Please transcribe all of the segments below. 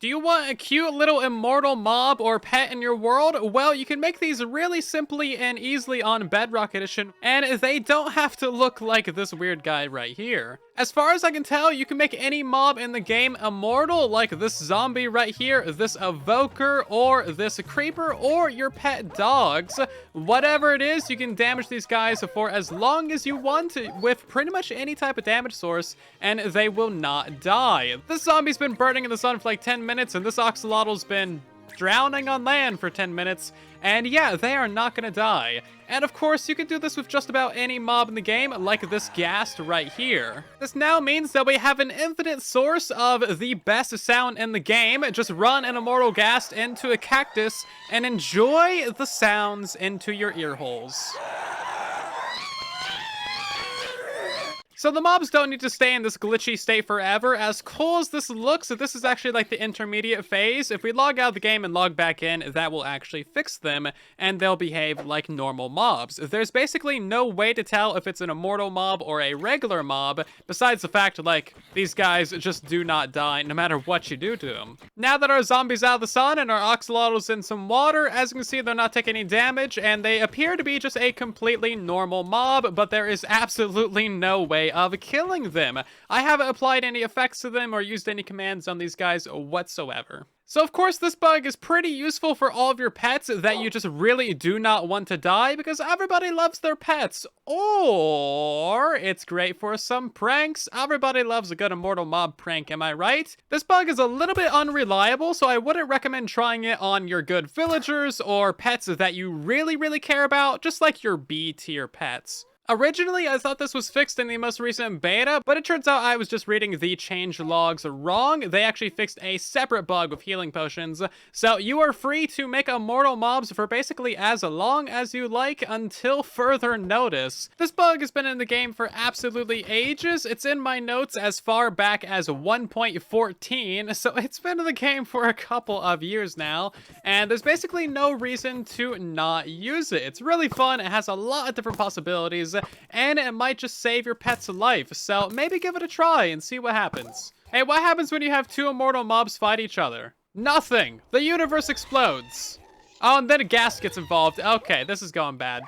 Do you want a cute little immortal mob or pet in your world? Well, you can make these really simply and easily on Bedrock Edition, and they don't have to look like this weird guy right here. As far as I can tell, you can make any mob in the game immortal, like this zombie right here, this evoker, or this creeper, or your pet dogs. Whatever it is, you can damage these guys for as long as you want with pretty much any type of damage source, and they will not die. This zombie's been burning in the sun for like 10 minutes, and this oxalotl's been drowning on land for 10 minutes, and yeah, they are not gonna die. And of course, you can do this with just about any mob in the game, like this ghast right here. This now means that we have an infinite source of the best sound in the game. Just run an immortal ghast into a cactus and enjoy the sounds into your ear holes. So the mobs don't need to stay in this glitchy state forever. As cool as this looks, this is actually like the intermediate phase. If we log out of the game and log back in, that will actually fix them, and they'll behave like normal mobs. There's basically no way to tell if it's an immortal mob or a regular mob, besides the fact, like, these guys just do not die no matter what you do to them. Now that our zombie's out of the sun and our oxalotl's in some water, as you can see, they're not taking any damage, and they appear to be just a completely normal mob, but there is absolutely no way of killing them. I haven't applied any effects to them or used any commands on these guys whatsoever. So of course this bug is pretty useful for all of your pets that you just really do not want to die, because everybody loves their pets. Or it's great for some pranks. Everybody loves a good immortal mob prank, am I right? This bug is a little bit unreliable, so I wouldn't recommend trying it on your good villagers or pets that you really care about, just like your B tier pets. Originally, I thought this was fixed in the most recent beta, but it turns out I was just reading the change logs wrong. They actually fixed a separate bug with healing potions, so you are free to make immortal mobs for basically as long as you like until further notice. This bug has been in the game for absolutely ages. It's in my notes as far back as 1.14, so it's been in the game for a couple of years now, and there's basically no reason to not use it. It's really fun, it has a lot of different possibilities, and it might just save your pet's life, so maybe give it a try and see what happens. Hey, what happens when you have two immortal mobs fight each other? Nothing! The universe explodes! Oh, and then a ghast gets involved. Okay, this is going bad.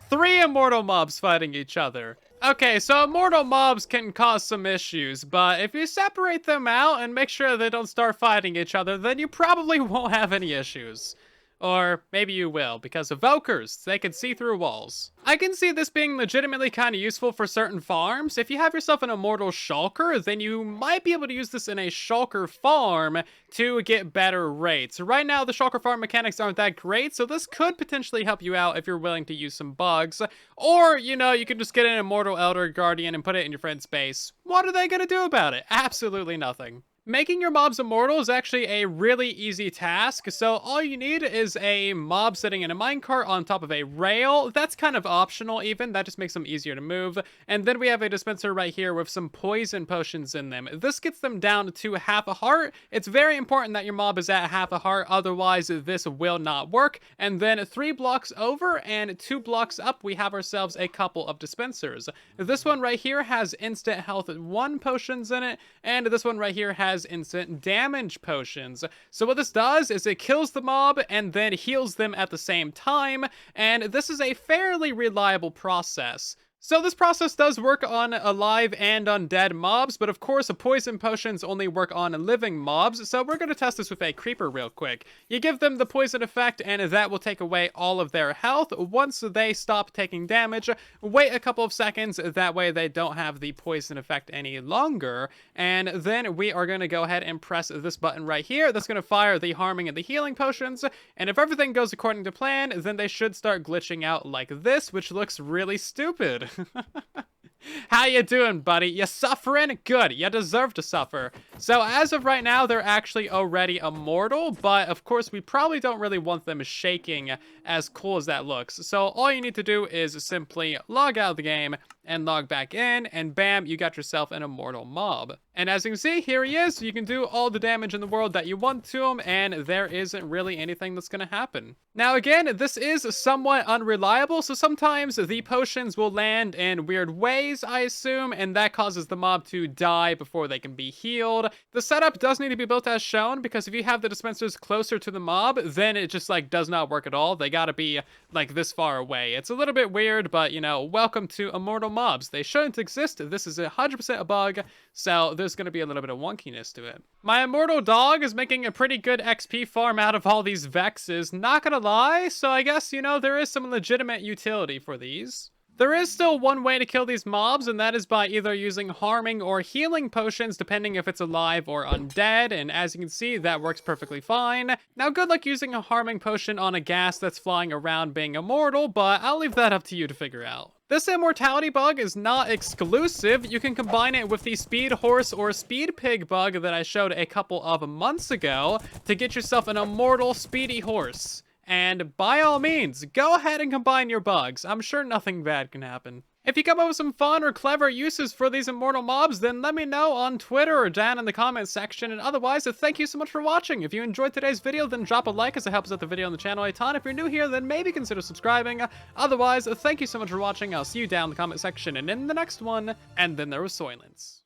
3 immortal mobs fighting each other. Okay, so immortal mobs can cause some issues, but if you separate them out and make sure they don't start fighting each other, then you probably won't have any issues. Or maybe you will, because evokers, they can see through walls. I can see this being legitimately kind of useful for certain farms. If you have yourself an immortal shulker, then you might be able to use this in a shulker farm to get better rates. Right now, the shulker farm mechanics aren't that great, so this could potentially help you out if you're willing to use some bugs. Or, you know, you can just get an immortal elder guardian and put it in your friend's base. What are they gonna do about it? Absolutely nothing. Making your mobs immortal is actually a really easy task, so all you need is a mob sitting in a minecart on top of a rail. That's kind of optional even, that just makes them easier to move. And then we have a dispenser right here with some poison potions in them. This gets them down to half a heart. It's very important that your mob is at half a heart, otherwise this will not work. And then 3 blocks over and 2 blocks up, we have ourselves a couple of dispensers. This one right here has instant health 1 potions in it, and this one right here has instant damage potions. So what this does is it kills the mob and then heals them at the same time, and this is a fairly reliable process. So this process does work on alive and undead mobs, but of course poison potions only work on living mobs, so we're going to test this with a creeper real quick. You give them the poison effect and that will take away all of their health. Once they stop taking damage, wait a couple of seconds, that way they don't have the poison effect any longer, and then we are going to go ahead and press this button right here. That's going to fire the harming and the healing potions, and if everything goes according to plan, then they should start glitching out like this, which looks really stupid. How you doing, buddy? You suffering? Good. You deserve to suffer. So as of right now, they're actually already immortal, but of course we probably don't really want them shaking, as cool as that looks. So all you need to do is simply log out of the game, and log back in, and bam, you got yourself an Immortal Mob. And as you can see, here he is. You can do all the damage in the world that you want to him, and there isn't really anything that's going to happen. Now again, this is somewhat unreliable, so sometimes the potions will land in weird ways, I assume, and that causes the mob to die before they can be healed. The setup does need to be built as shown, because if you have the dispensers closer to the mob, then it just like does not work at all. They gotta be like this far away. It's a little bit weird, but you know, welcome to Immortal Mobs. They shouldn't exist. This is 100% a bug, so there's gonna be a little bit of wonkiness to it. My Immortal Dog is making a pretty good XP farm out of all these Vexes, not gonna lie, so I guess, you know, there is some legitimate utility for these. There is still one way to kill these mobs, and that is by either using harming or healing potions, depending if it's alive or undead, and as you can see, that works perfectly fine. Now, good luck using a harming potion on a gas that's flying around being immortal, but I'll leave that up to you to figure out. This immortality bug is not exclusive. You can combine it with the speed horse or speed pig bug that I showed a couple of months ago to get yourself an immortal speedy horse. And by all means, go ahead and combine your bugs. I'm sure nothing bad can happen. If you come up with some fun or clever uses for these immortal mobs, then let me know on Twitter or down in the comments section. And otherwise, thank you so much for watching. If you enjoyed today's video, then drop a like as it helps out the video and the channel a ton. If you're new here, then maybe consider subscribing. Otherwise, thank you so much for watching. I'll see you down in the comment section and in the next one. And then there was silence.